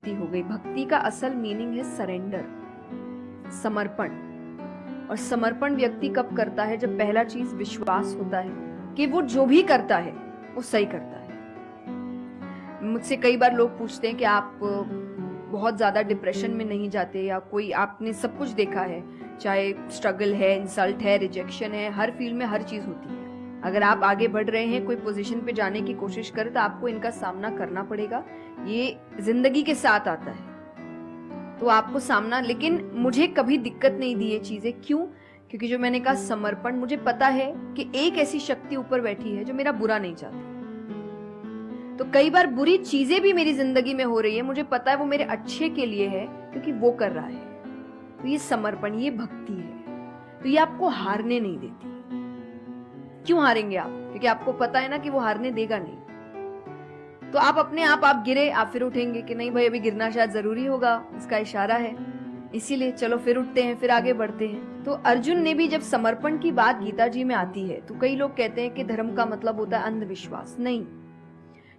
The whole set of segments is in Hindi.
भक्ति हो गई। भक्ति का असल मीनिंग है सरेंडर, समर्पण। और समर्पण व्यक्ति कब करता है? जब पहला चीज विश्वास होता है कि वो जो भी करता है वो सही करता है। मुझसे कई बार लोग पूछते हैं कि आप बहुत ज्यादा डिप्रेशन में नहीं जाते, या कोई आपने सब कुछ देखा है, चाहे स्ट्रगल है, इंसल्ट है, रिजेक्शन है, हर फील्ड में हर चीज होती है। अगर आप आगे बढ़ रहे हैं, कोई पोजीशन पे जाने की कोशिश करें, तो आपको इनका सामना करना पड़ेगा। ये जिंदगी के साथ आता है, तो आपको सामना। लेकिन मुझे कभी दिक्कत नहीं दी ये चीजें। क्यों? क्योंकि जो मैंने कहा समर्पण, मुझे पता है कि एक ऐसी शक्ति ऊपर बैठी है जो मेरा बुरा नहीं चाहती। तो कई बार बुरी चीजें भी मेरी जिंदगी में हो रही है, मुझे पता है वो मेरे अच्छे के लिए है, क्योंकि वो कर रहा है। तो ये समर्पण, ये भक्ति है। तो ये आपको हारने नहीं देती। क्यों हारेंगे आप? क्योंकि आपको पता है ना कि वो हारने देगा नहीं। तो आप अपने आप गिरे, आप फिर उठेंगे कि नहीं भाई अभी गिरना शायद जरूरी होगा, इसका इशारा है, इसीलिए चलो फिर उठते हैं, फिर आगे बढ़ते हैं। तो अर्जुन ने भी जब समर्पण की बात गीता जी में आती है, तो कई लोग कहते हैं कि धर्म का मतलब होता है अंधविश्वास। नहीं,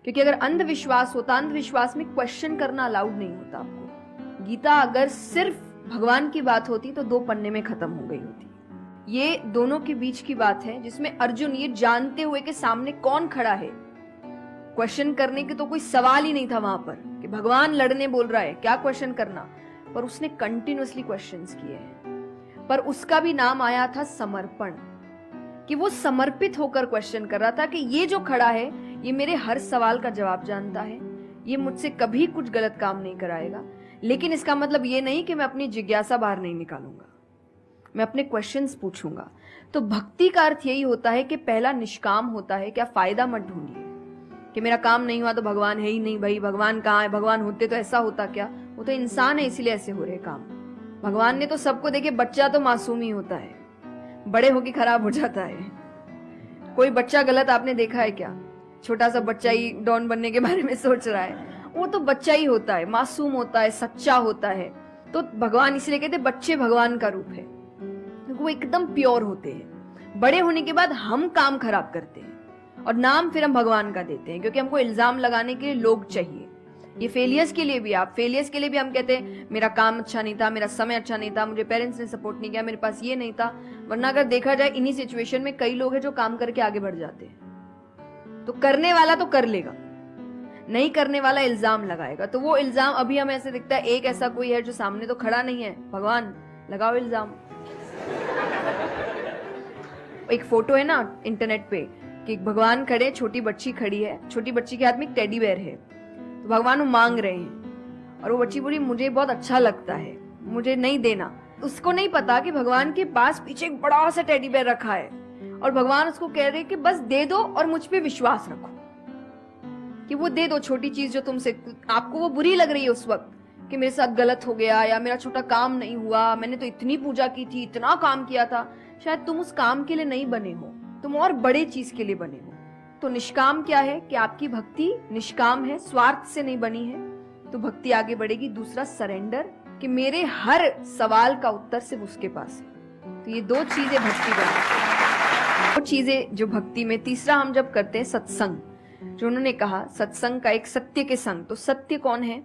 क्योंकि अगर अंधविश्वास होता, अंधविश्वास में क्वेश्चन करना अलाउड नहीं होता आपको। गीता अगर सिर्फ भगवान की बात होती तो 2 पन्ने में खत्म हो गई होती। ये दोनों के बीच की बात है, जिसमें अर्जुन ये जानते हुए कि सामने कौन खड़ा है, क्वेश्चन करने के तो कोई सवाल ही नहीं था वहां पर कि भगवान लड़ने बोल रहा है, क्या क्वेश्चन करना। पर उसने कंटिन्यूअसली क्वेश्चंस किए हैं, पर उसका भी नाम आया था समर्पण, कि वो समर्पित होकर क्वेश्चन कर रहा था कि ये जो खड़ा है ये मेरे हर सवाल का जवाब जानता है, ये मुझसे कभी कुछ गलत काम नहीं कराएगा। लेकिन इसका मतलब ये नहीं कि मैं अपनी जिज्ञासा बाहर नहीं निकालूंगा, मैं अपने क्वेश्चंस पूछूंगा। तो भक्ति का अर्थ यही होता है कि पहला निष्काम होता है। क्या फायदा मत ढूंढिए कि मेरा काम नहीं हुआ तो भगवान है ही नहीं। भाई भगवान कहाँ है? भगवान होते तो ऐसा होता क्या? वो तो इंसान है, इसीलिए ऐसे हो रहे काम। भगवान ने तो सबको देखे, बच्चा तो मासूम ही होता है, बड़े होके खराब हो जाता है। कोई बच्चा गलत आपने देखा है क्या? छोटा सा बच्चा ही डॉन बनने के बारे में सोच रहा है, वो तो बच्चा ही होता है, मासूम होता है, सच्चा होता है। तो भगवान इसलिए कहते बच्चे भगवान का रूप है, क्योंकि वो एकदम प्योर होते हैं। बड़े होने के बाद हम काम खराब करते हैं और नाम फिर हम भगवान का देते हैं, क्योंकि हमको इल्जाम लगाने के लिए लोग चाहिए। ये फेलियर्स के लिए भी, आप फेलियर्स के लिए भी हम कहते हैं मेरा काम अच्छा नहीं था, मेरा समय अच्छा नहीं था, मुझे पेरेंट्स ने सपोर्ट नहीं किया, मेरे पास ये नहीं था। वरना अगर देखा जाए इन्हीं सिचुएशन में कई लोग हैं जो काम करके आगे बढ़ जाते हैं। तो करने वाला तो कर लेगा, नहीं करने वाला इल्जाम लगाएगा। तो वो इल्जाम अभी हमें ऐसे दिखता है एक ऐसा कोई है जो सामने तो खड़ा नहीं है, भगवान लगाओ इल्जाम। एक फोटो है ना इंटरनेट पे कि भगवान खड़े, छोटी बच्ची खड़ी है, छोटी बच्ची के हाथ में एक टेडी बेयर है, तो भगवान वो मांग रहे हैं और वो बच्ची बोली मुझे बहुत अच्छा लगता है, मुझे नहीं देना। उसको नहीं पता कि भगवान के पास पीछे एक बड़ा सा टेडी बेयर रखा है और भगवान उसको कह रहे कि बस दे दो और मुझ पे विश्वास रखो कि वो दे दो। छोटी चीज जो तुमसे, आपको वो बुरी लग रही है उस वक्त कि मेरे साथ गलत हो गया या मेरा छोटा काम नहीं हुआ, मैंने तो इतनी पूजा की थी, इतना काम किया था, शायद तुम उस काम के लिए नहीं बने हो, तुम और बड़े चीज के लिए बने हो। तो निष्काम क्या है कि आपकी भक्ति निष्काम है, स्वार्थ से नहीं बनी है, तो भक्ति आगे बढ़ेगी। दूसरा सरेंडर, कि मेरे हर सवाल का उत्तर सिर्फ उसके पास है। तो ये 2 चीजें भक्ति बनती, 2 चीजें जो भक्ति में। तीसरा हम जब करते हैं सत्संग, जो उन्होंने कहा सत्संग का एक सत्य के संग। तो सत्य कौन है?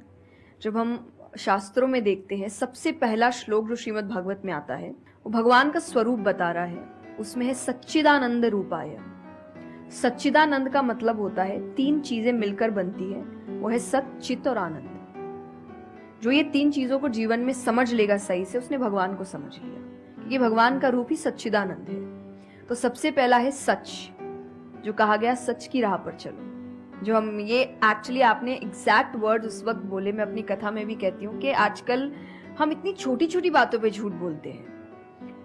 जब हम शास्त्रों में देखते हैं, सबसे पहला श्लोक जो श्रीमद् भागवत में आता है वो भगवान का स्वरूप बता रहा है। उसमें है सच्चिदानंद रूपाय। सच्चिदानंद का मतलब होता है 3 चीजें मिलकर बनती है, वो है सत, चित और आनंद। जो ये 3 चीजों को जीवन में समझ लेगा सही से, उसने भगवान को समझ लिया, क्योंकि भगवान का रूप ही सच्चिदानंद है। तो सबसे पहला है सच, जो कहा गया सच की राह पर चलो। जो हम ये एक्चुअली आपने एग्जैक्ट वर्ड उस वक्त बोले, मैं अपनी कथा में भी कहती हूँ कि आजकल हम इतनी छोटी छोटी बातों पे झूठ बोलते हैं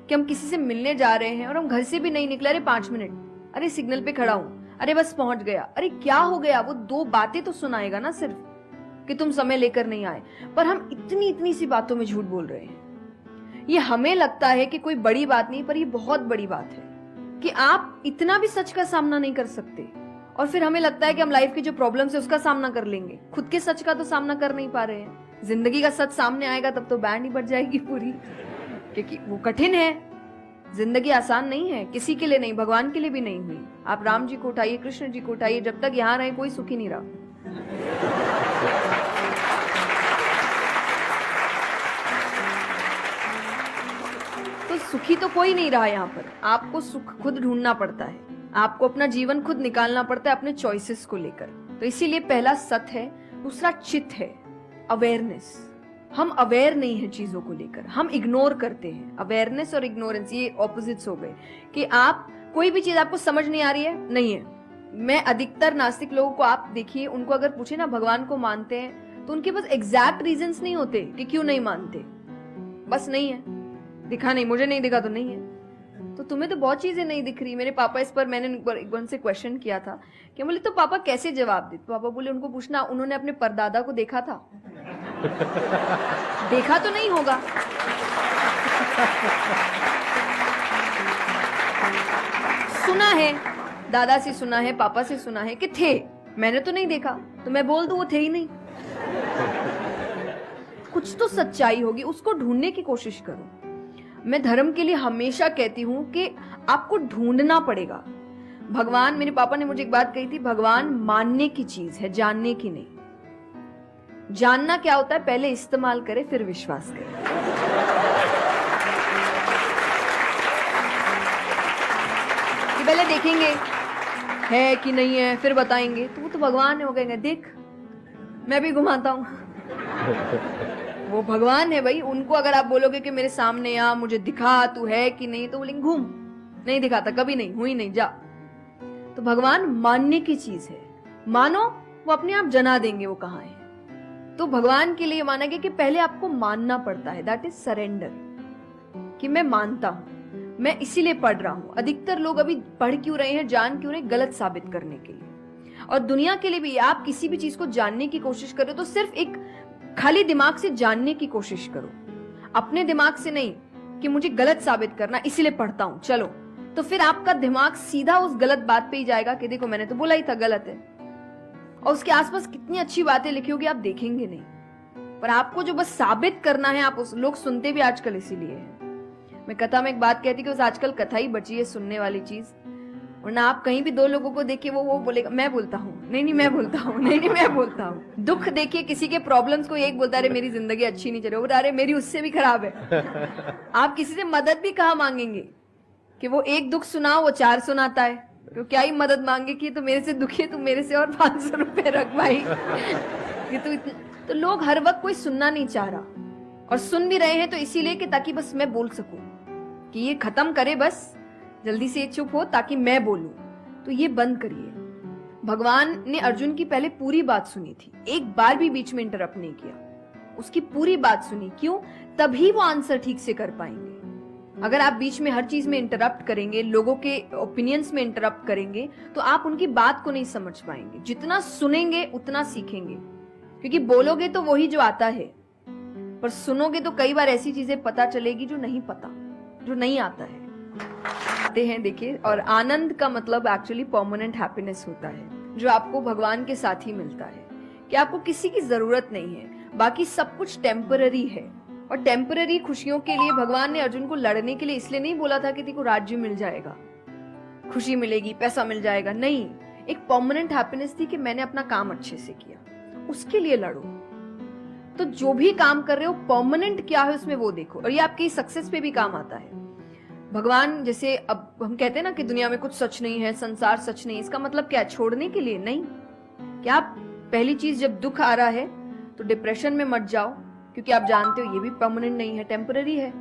कि हम किसी से मिलने जा रहे हैं और हम घर से भी नहीं निकले, अरे 5 मिनट, अरे सिग्नल पे खड़ा हूं, अरे बस पहुंच गया। अरे क्या हो गया? वो 2 बातें तो सुनाएगा ना सिर्फ कि तुम समय लेकर नहीं आए, पर हम इतनी इतनी सी बातों में झूठ बोल रहे हैं। ये हमें लगता है कि कोई बड़ी बात नहीं, पर ये बहुत बड़ी बात है कि आप इतना भी सच का सामना नहीं कर सकते, और फिर हमें लगता है कि हम लाइफ की जो प्रॉब्लम्स है उसका सामना कर लेंगे, खुद के सच का तो सामना कर नहीं पा रहे हैं। जिंदगी का सच सामने आएगा तब तो बैंड ही बज जाएगी पूरी, क्योंकि वो कठिन है। जिंदगी आसान नहीं है, किसी के लिए नहीं, भगवान के लिए भी नहीं हुई। आप राम जी को उठाइए, कृष्ण जी को उठाइए, जब तक यहाँ रहे कोई सुखी नहीं रहा। सुखी तो कोई नहीं रहा यहाँ पर। आपको सुख खुद ढूंढना पड़ता है, आपको अपना जीवन खुद निकालना पड़ता है अपने चॉइसेस को लेकर। तो इसीलिए पहला सत है, दूसरा चित है, अवेयरनेस। हम अवेयर नहीं है चीजों को लेकर, हम इग्नोर करते हैं। अवेयरनेस और इग्नोरेंस ये ऑपोजिट्स हो गए कि आप कोई भी चीज आपको समझ नहीं आ रही है, नहीं है। मैं अधिकतर नास्तिक लोगों को आप देखिए, उनको अगर पूछे ना भगवान को मानते हैं, तो उनके पास एग्जैक्ट रीजंस नहीं होते कि क्यों नहीं मानते। बस नहीं है, दिखा नहीं, मुझे नहीं दिखा तो नहीं है। तो तुम्हें तो बहुत चीजें नहीं दिख रही। मेरे पापा इस पर मैंने एक बार से क्वेश्चन किया था कि बोले तो पापा कैसे जवाब दे। तो पापा बोले उनको पूछना उन्होंने अपने परदादा को देखा था। देखा तो नहीं होगा। सुना है, दादा से सुना है, पापा से सुना है कि थे, मैंने तो नहीं देखा। तो मैं बोल दूं वो थे ही नहीं। कुछ तो सच्चाई होगी, उसको ढूंढने की कोशिश करो। मैं धर्म के लिए हमेशा कहती हूं कि आपको ढूंढना पड़ेगा। भगवान, मेरे पापा ने मुझे एक बात कही थी, भगवान मानने की चीज है, जानने की नहीं। जानना क्या होता है, पहले इस्तेमाल करे फिर विश्वास करे। कि पहले देखेंगे है कि नहीं है, फिर बताएंगे। तो वो तो भगवान है, हो गए देख मैं भी घुमाता हूं। वो भगवान है भाई। उनको अगर आप बोलोगे कि मेरे सामने आ, मुझे दिखा तू है कि नहीं, तो बोलेंगे घूम, नहीं दिखाता, कभी नहीं हुई, नहीं जा। तो भगवान मानने की चीज है, मानो, वो अपने आप जना देंगे वो कहाँ है। तो भगवान के लिए माना गया कि पहले आपको मानना पड़ता है, दैट इज सरेंडर, कि मैं मानता हूं, मैं इसीलिए पढ़ रहा हूं। अधिकतर लोग अभी पढ़ क्यों रहे हैं, जान क्यों रहे, गलत साबित करने के लिए। और दुनिया के लिए भी, आप किसी भी चीज को जानने की कोशिश करो तो सिर्फ एक खाली दिमाग से जानने की कोशिश करो, अपने दिमाग से नहीं कि मुझे गलत साबित करना इसीलिए पढ़ता हूं चलो। तो फिर आपका दिमाग सीधा उस गलत बात पे ही जाएगा कि देखो मैंने तो बोला ही था गलत है। और उसके आसपास कितनी अच्छी बातें लिखी होगी आप देखेंगे नहीं, पर आपको जो बस साबित करना है, आप उस लोग सुनते भी आजकल इसीलिए है। मैं कथा में एक बात कहती कि उस आजकल कथा ही बची है सुनने वाली चीज, वरना आप कहीं भी दो लोगों को देखिए वो बोलेगा मैं बोलता हूँ, नहीं मैं बोलता हूँ, नहीं मैं बोलता हूँ। दुख देखिए किसी के, प्रॉब्लम्स को एक बोलता है मेरी जिंदगी अच्छी नहीं चल रही, अरे मेरी उससे भी खराब है। आप किसी से मदद भी कहाँ मांगेंगे कि वो एक दुख सुनाओ वो 4 सुनाता है, तो क्या ही मदद मांगे कि तो मेरे से दुखी है, तो मेरे से और 500 रुपए रख भाई। ये तो लोग हर वक्त कोई सुनना नहीं चाह रहा, और सुन भी रहे हैं तो इसीलिए कि ताकि बस मैं बोल सकूं, कि ये खत्म करे, बस जल्दी से चुप हो ताकि मैं बोलूं। तो ये बंद करिए। भगवान ने अर्जुन की पहले पूरी बात सुनी थी, एक बार भी बीच में इंटरप्ट नहीं किया, उसकी पूरी बात सुनी। क्यों? तभी वो आंसर ठीक से कर पाएंगे। अगर आप बीच में हर चीज में इंटरप्ट करेंगे, लोगों के ओपिनियंस में इंटरप्ट करेंगे, तो आप उनकी बात को नहीं समझ पाएंगे। जितना सुनेंगे उतना सीखेंगे, क्योंकि बोलोगे तो वही जो आता है, पर सुनोगे तो कई बार ऐसी चीजें पता चलेगी जो नहीं पता, जो नहीं आता है। आते हैं देखिए, और आनंद का मतलब एक्चुअली परमानेंट हैप्पीनेस होता है, जो आपको भगवान के साथ ही मिलता है, कि आपको किसी की जरूरत नहीं है, बाकी सब कुछ टेम्पररी है। और टेम्पररी खुशियों के लिए भगवान ने अर्जुन को लड़ने के लिए इसलिए नहीं बोला था कि तेरे को राज्य मिल जाएगा, खुशी मिलेगी, पैसा मिल जाएगा, नहीं। एक परमानेंट हैप्पीनेस थी कि मैंने अपना काम अच्छे से किया, उसके लिए लड़ो। तो जो भी काम कर रहे हो परमानेंट क्या है उसमें वो देखो, और ये आपकी सक्सेस पे भी काम आता है। भगवान जैसे अब हम कहते हैं ना कि दुनिया में कुछ सच नहीं है, संसार सच नहीं, इसका मतलब क्या? छोड़ने के लिए नहीं। क्या आप पहली चीज, जब दुख आ रहा है तो डिप्रेशन में मत जाओ, क्योंकि आप जानते हो ये भी परमानेंट नहीं है, टेम्पररी है,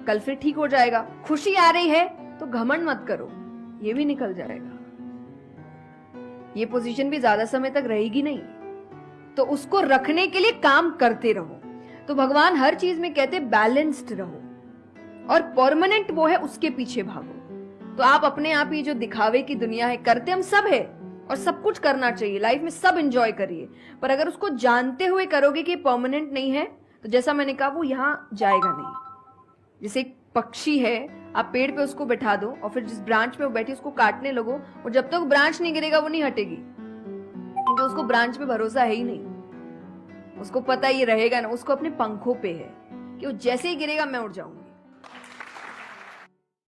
कल फिर ठीक हो जाएगा। खुशी आ रही है तो घमंड मत करो, ये भी निकल जाएगा, ये पोजीशन भी ज्यादा समय तक रहेगी नहीं, तो उसको रखने के लिए काम करते रहो। तो भगवान हर चीज में कहते बैलेंस्ड रहो, और परमानेंट वो है उसके पीछे भागो। तो आप अपने आप ही जो दिखावे की दुनिया है, करते हम सब है और सब कुछ करना चाहिए लाइफ में, सब एंजॉय करिए, पर अगर उसको जानते हुए करोगे कि परमानेंट नहीं है, तो जैसा मैंने कहा वो यहाँ जाएगा नहीं। जैसे एक पक्षी है, आप पेड़ पे उसको बैठा दो और फिर जिस ब्रांच पे वो बैठी उसको काटने लगो, और जब तक ब्रांच नहीं गिरेगा वो नहीं हटेगी, क्योंकि उसको ब्रांच पे भरोसा है ही नहीं। उसको पता ये रहेगा ना, उसको अपने पंखों पे है कि वो जैसे ही गिरेगा मैं उड़ जाऊंगा।